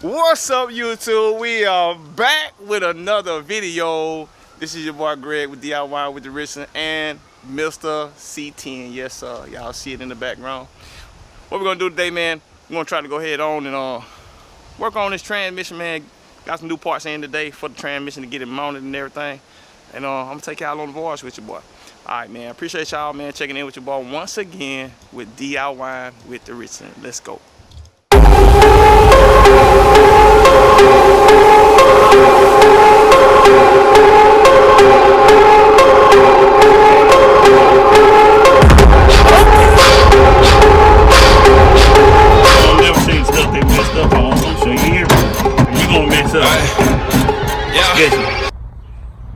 What's up, YouTube? We are back with another video. This is your boy Greg with D.I.Y with the Richardson and Mr. C10. Yes, sir. Y'all see it in the background. What we're gonna do today, man? We're gonna try to go ahead on and work on this transmission, man. Got some new parts in today for the transmission to get it mounted and everything. And I'm gonna take y'all on the voyage with your boy. All right, man. Appreciate y'all, man, checking in with your boy once again with D.I.Y with the Richardson. Let's go.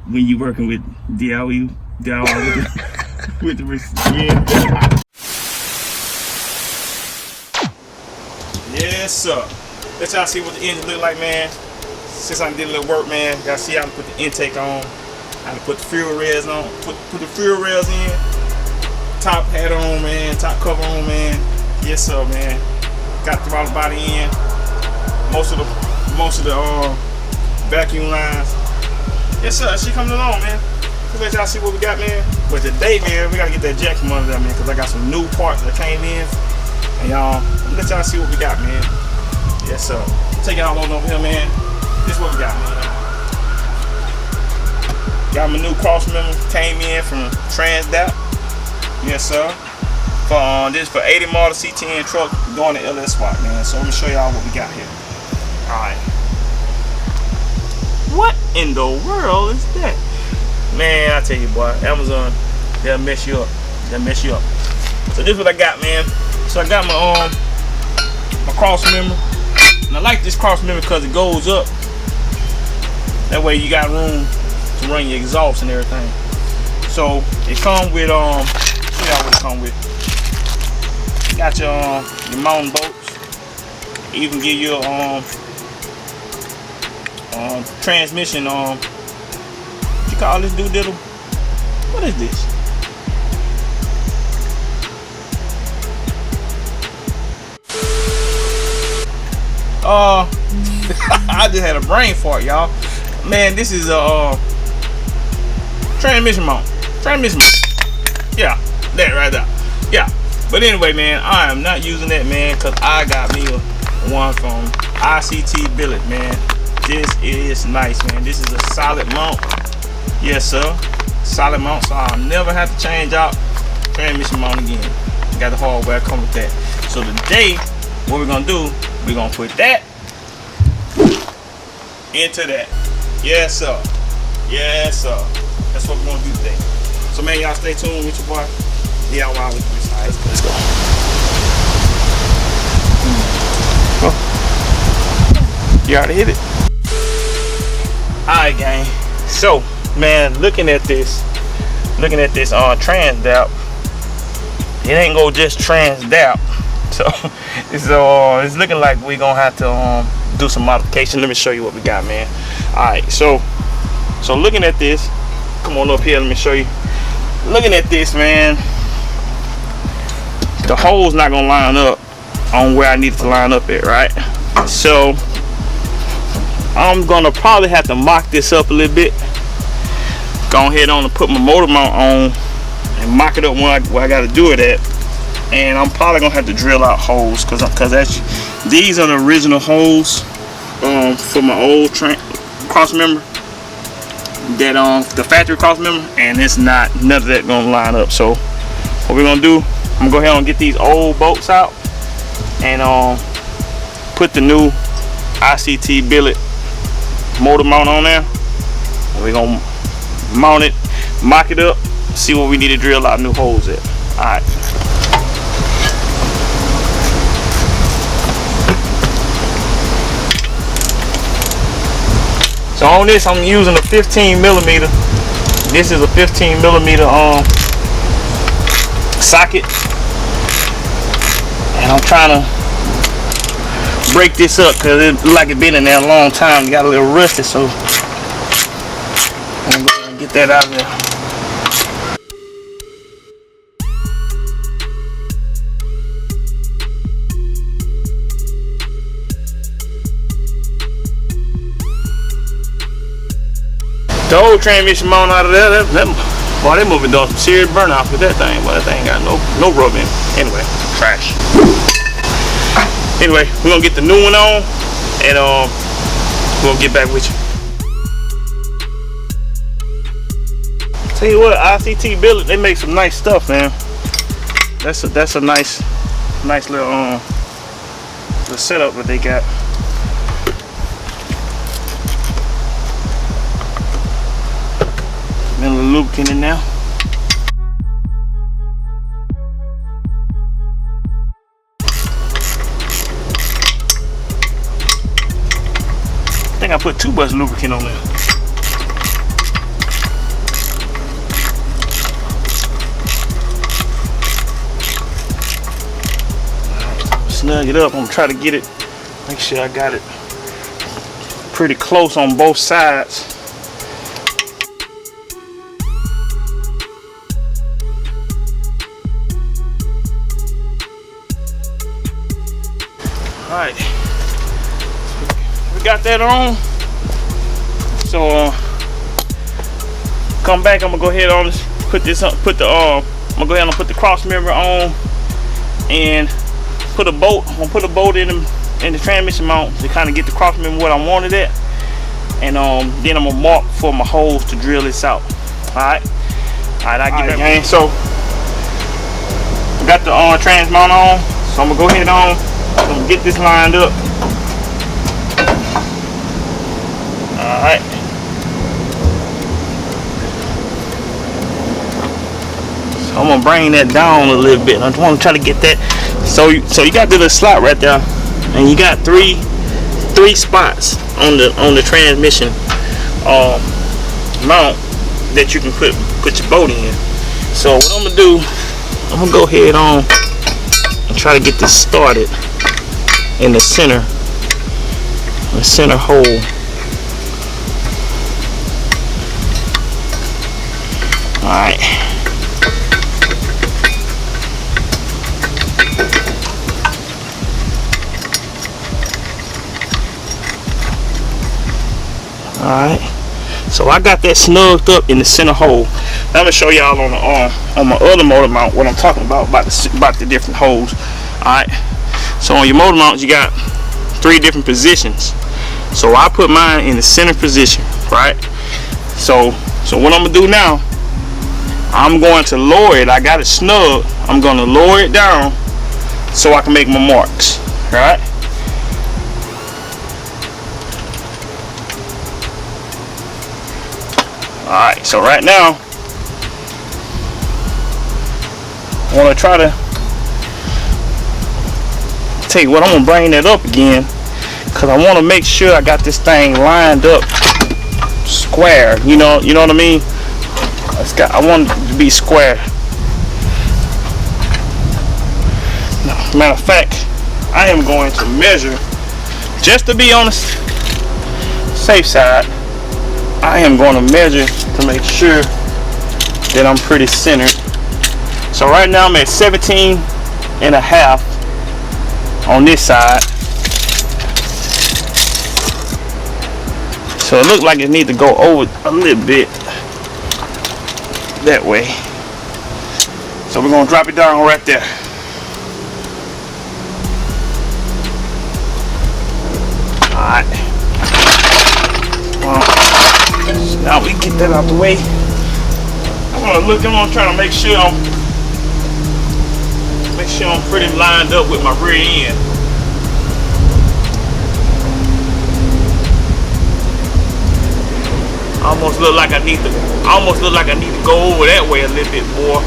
When you working with D.I.Y with the wrist. Yeah. Yes, sir. Let y'all see what the engine look like, man. Since I did a little work, man, y'all see how to put the intake on, how to put the fuel rails on, put the fuel rails in, top hat on, man, top cover on, man. Yes, sir, man. Got the throttle body in. Most of the vacuum lines. Yes, sir. She coming along, man. Let's let y'all see what we got, man. But today, man, we gotta get that jack from under there, man, because I got some new parts that came in. And y'all, let y'all see what we got, man. Yes, sir. Take y'all on over here, man. This is what we got, man. Got my new Crossmember, came in from D.I.Y. Yes, sir. For this for 80 model C10 truck doing the LS swap, man. So let me show y'all what we got here. All right. What in the world is that? Man, I tell you, boy, Amazon, they'll mess you up. They'll mess you up. So this is what I got, man. So I got my Crossmember. And I like this Crossmember because it goes up. That way you got room to run your exhaust and everything. So it comes with show y'all what it comes with. You got your mounting bolts. You can get your transmission what you call this doodle? What is this? I just had a brain fart, y'all. Man, this is a transmission mount. Transmission mount. Yeah, that right there. Yeah. But anyway, man, I am not using that, man, because I got me one from ICT Billet, man. This is nice, man. This is a solid mount. Yes, sir. Solid mount, so I'll never have to change out transmission mount again. Got the hardware come with that. So today, what we're gonna do, we're gonna put that into that. Yes, sir. Yes, sir. That's what we're gonna do today. So, man, y'all stay tuned with your boy D.I.Y with the Richardson. Let's go. Oh. You already hit it. Alright, gang. So, man, looking at this trans-dap, it ain't go just trans-dap. So it's looking like we're gonna have to do some modification. Let me show you what we got, man. Alright, so looking at this, come on up here, let me show you. Looking at this, man, the hole's not gonna line up on where I need it to line up at, right? So I'm gonna probably have to mock this up a little bit. Go ahead on and put my motor mount on and mock it up where I gotta do it at. And I'm probably gonna have to drill out holes because these are the original holes for my old Crossmember. That the factory Crossmember, and it's none of that gonna line up. So what we're gonna do, I'm gonna go ahead and get these old bolts out and put the new ICT Billet motor mount on there. And we're gonna mount it, mock it up, see what we need to drill out new holes at. Alright. So on this, I'm using a 15 millimeter. This is a 15 millimeter socket, and I'm trying to break this up because it looks like it's been in there a long time. It got a little rusty, so I'm gonna get that out of there. the whole transmission mount out of there. Boy, they moving doing some serious burnout with that thing. But that thing got no rub in. Anyway, trash. Anyway, we're gonna get the new one on, and we're gonna get back with you. Tell you what, ICT Billet, they make some nice stuff, man. That's a nice little the setup that they got. A little lubricant in now. I think I put too much lubricant on there. Snug it up. I'm gonna try to get it, make sure I got it pretty close on both sides. Alright, we got that on. So come back, I'm gonna go ahead on this, put this up, I'm gonna go ahead and put the Crossmember on and put a bolt. I'm gonna put a bolt in the transmission mount to kind of get the Crossmember what I wanted it, and then I'm gonna mark for my holes to drill this out. Alright, I get back. So I got the trans mount on, so I'm gonna go ahead on. I'm gonna get this lined up. Alright. So I'm gonna bring that down a little bit. I just want to try to get that. So you got the little slot right there, and you got three spots on the transmission mount that you can put your bolt in. So what I'm gonna do, I'm gonna go ahead on and try to get this started in the center hole. Alright. Alright. So I got that snugged up in the center hole. Now I'm gonna show y'all on my other motor mount what I'm talking about the different holes. Alright. So on your motor mounts, you got 3 different positions. So I put mine in the center position, right? So what I'm gonna do now, I'm going to lower it. I got it snug. I'm gonna lower it down so I can make my marks, right? Alright, so right now, I wanna try to tell you what, I'm gonna bring that up again because I want to make sure I got this thing lined up square. You know what I mean? I want it to be square. Now, matter of fact, I am going to measure, just to be on the safe side. I am going to measure to make sure that I'm pretty centered. So right now I'm at 17.5 on this side. So it looks like it needs to go over a little bit that way. So we're gonna drop it down right there. Alright. So now we get that out the way. I'm gonna try to make sure I'm pretty lined up with my rear end. Almost look like I need to go over that way a little bit more.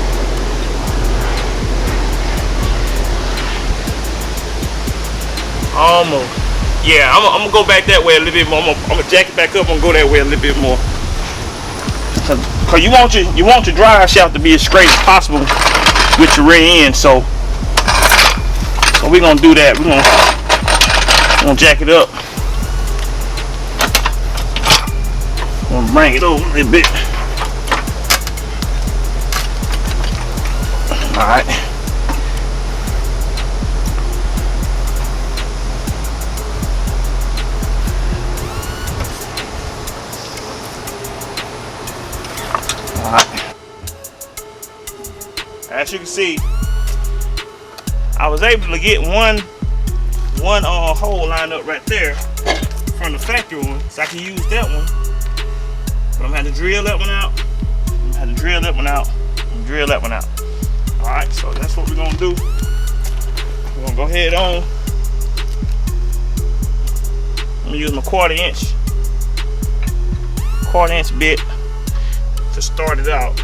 Almost. Yeah, I'm gonna go back that way a little bit more. I'm gonna jack it back up and go that way a little bit more. Cause you want your drive shaft to be as straight as possible with your rear end. So we're gonna do that. We're gonna jack it up. I'm gonna bring it over a little bit. Alright. as you can see, I was able to get one hole lined up right there from the factory one, so I can use that one. But I'm gonna have to drill that one out. I'm gonna have to drill that one out. And drill that one out. All right, so that's what we're gonna do. We're gonna go ahead on. I'm gonna use my quarter-inch bit to start it out.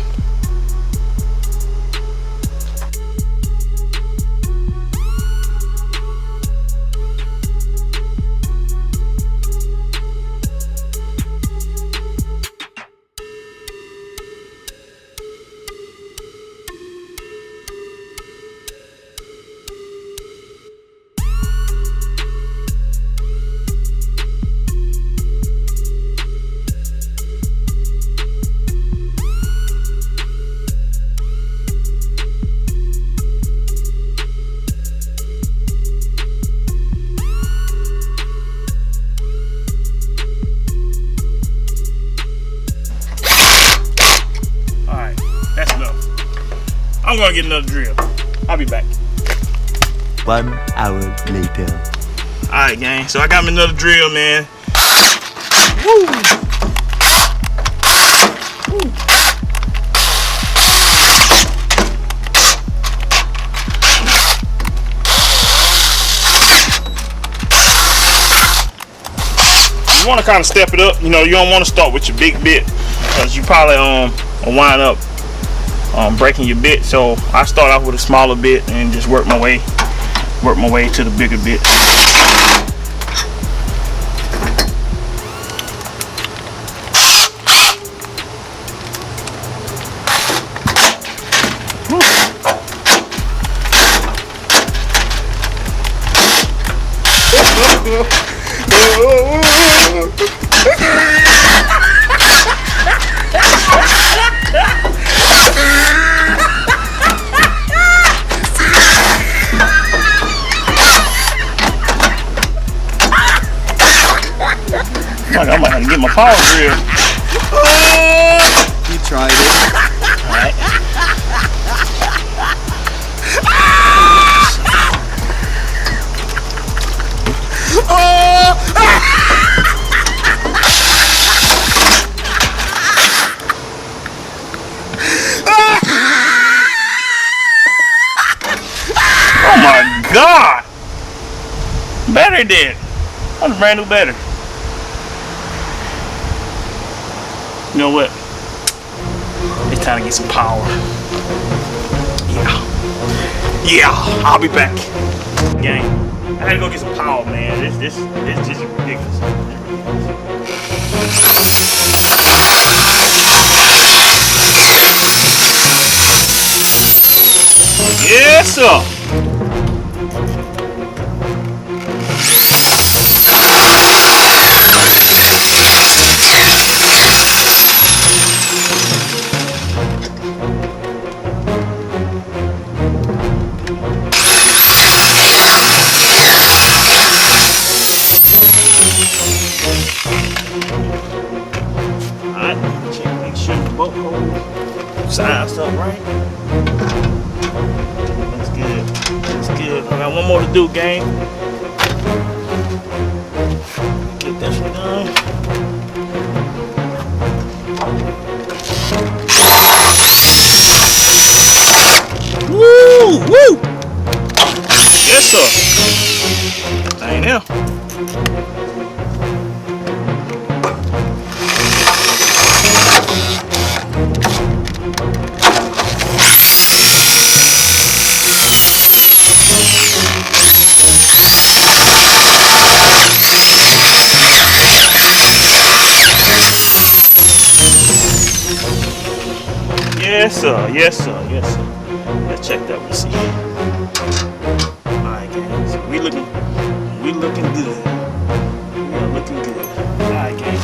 I'm gonna get another drill. I'll be back. 1 hour later. Alright, gang. So I got me another drill, man. Woo! Woo. You want to kind of step it up. You know, you don't want to start with your big bit because you probably wind up breaking your bit. So I start off with a smaller bit and just work my way to the bigger bit. I might have to get my power drill. You tried it. Alright. Oh my God! Battery dead. That's a brand new battery. You know what? It's time to get some power. Yeah, I'll be back. Gang, I had to go get some power, man. This just ridiculous. Yes, sir. Sized up right. Looks good. Looks good. I got one more to do, gang. Get this one done. Woo! Woo! Yes, sir. I ain't here. Yes, sir. Yes, sir. Yes, sir. Let's check that one. See. All right, guys. We looking good. We are looking good. All right, guys.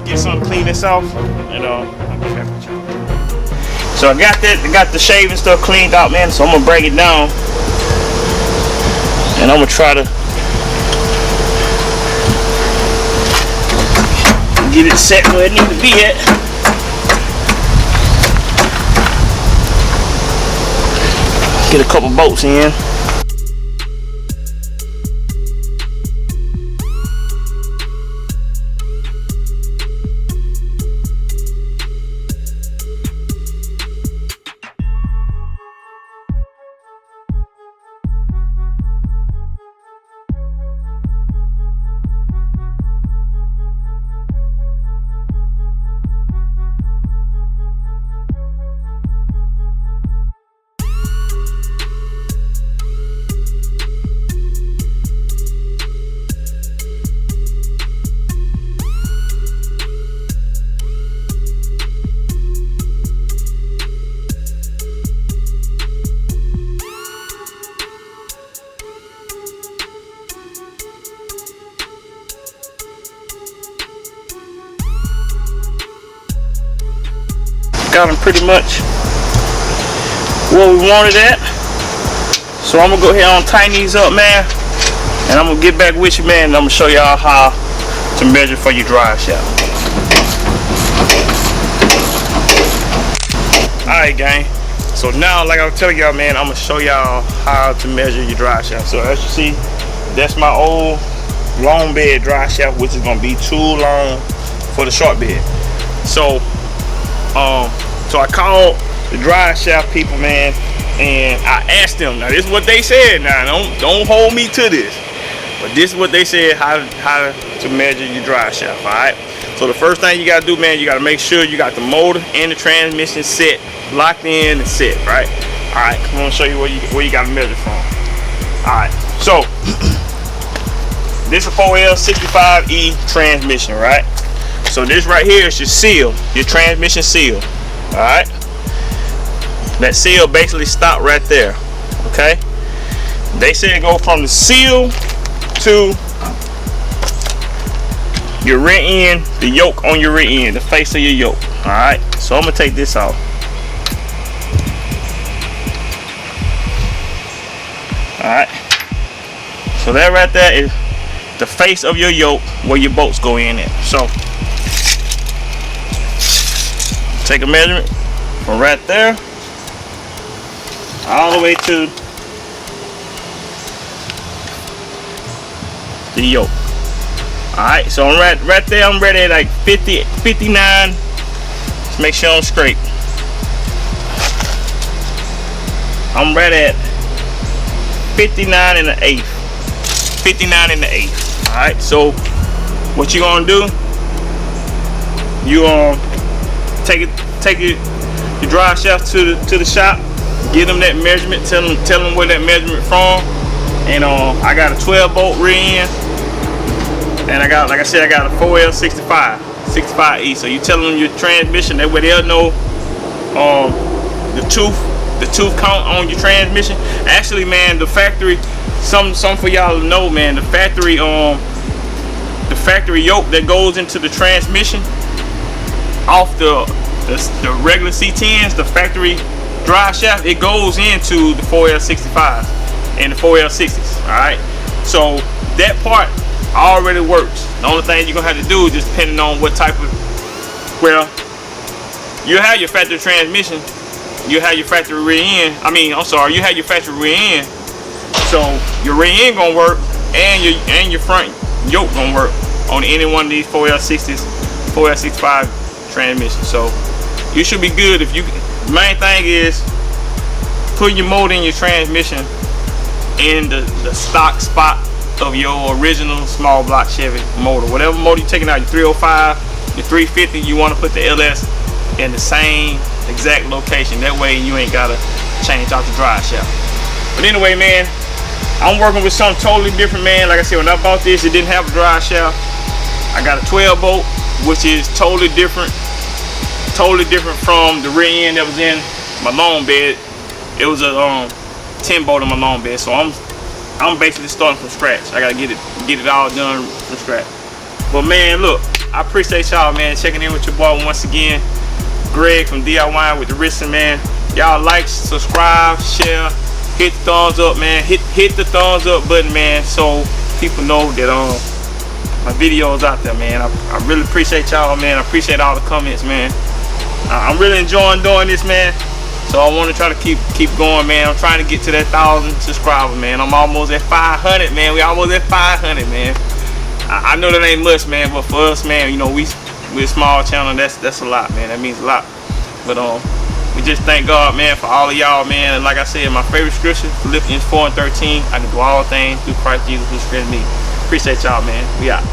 Get something, clean this off, and I'll get back with y'all. So I got that. I got the shaving stuff cleaned out, man. So I'm gonna bring it down, and I'm gonna try to get it set where it needs to be at. Get a couple bolts in. Got them pretty much where we wanted at. So I'm gonna go ahead and tighten these up, man, and I'm gonna get back with you, man, and I'm gonna show y'all how to measure for your drive shaft. Alright, gang, so now, like I was telling y'all, man, I'm gonna show y'all how to measure your drive shaft. So as you see, that's my old long bed drive shaft, which is gonna be too long for the short bed. So I called the drive shaft people, man, and I asked them. Now this is what they said. Now don't hold me to this, but this is what they said how to measure your drive shaft. All right. So the first thing you gotta do, man, you gotta make sure you got the motor and the transmission set, locked in and set, right? All right. I'm gonna show you where you gotta measure from. All right. So this is a 4L65E transmission, right? So this right here is your seal, your transmission seal. All right, that seal basically stop right there. Okay, they said go from the seal to your rear end, the yoke on your rear end, the face of your yoke. All right, so I'm gonna take this off. All right, so that right there is the face of your yoke where your bolts go in at. So take a measurement from right there all the way to the yoke. Alright, so I'm right there, I'm ready at like 50, 59. Let's make sure I'm straight. I'm ready at 59 and an eighth. 59 and an eighth. Alright, so what you gonna do? You take your drive shaft to the shop, give them that measurement, tell them where that measurement from, and I got a 12 bolt rear end, and I got, like I said, I got a 4L65E. So you tell them your transmission, that way they'll know the tooth count on your transmission. Actually, man, the factory, some for y'all to know, man, the factory yoke that goes into the transmission off the regular C10s, the factory drive shaft, it goes into the 4L65s and the 4L60s. All right, so that part already works. The only thing you're gonna have to do is just depending on what type of, well, you have your factory transmission, you have your factory rear end. You have your factory rear end, so your rear end gonna work and your front yoke gonna work on any one of these 4L60s, 4L65 transmissions. So you should be good. If you, the main thing is put your motor in your transmission in the stock spot of your original small block Chevy motor. Whatever motor you're taking out, your 305, your 350, you want to put the LS in the same exact location. That way you ain't gotta change out the drive shaft. But anyway, man, I'm working with something totally different, man. Like I said, when I bought this, it didn't have a drive shaft. I got a 12 bolt, which is totally different from the rear end that was in my long bed. It was a 10 bolt on my long bed, so I'm basically starting from scratch. I gotta get it all done from scratch. But man, look, I appreciate y'all, man, checking in with your boy once again, Greg from D.I.Y with the Wristen, man. Y'all like, subscribe, share, hit the thumbs up, man. Hit the thumbs up button, man, so people know that my videos out there, man. I really appreciate y'all, man. I appreciate all the comments, man. I'm really enjoying doing this, man. So I want to try to keep going, man. I'm trying to get to that 1,000 subscribers, man. I'm almost at 500, man. We almost at 500, man. I know that ain't much, man, but for us, man, you know, we're a small channel. That's a lot, man. That means a lot. But we just thank God, man, for all of y'all, man. And like I said, my favorite scripture, Philippians 4:13. I can do all things through Christ Jesus who strengthens me. Appreciate y'all, man. We out.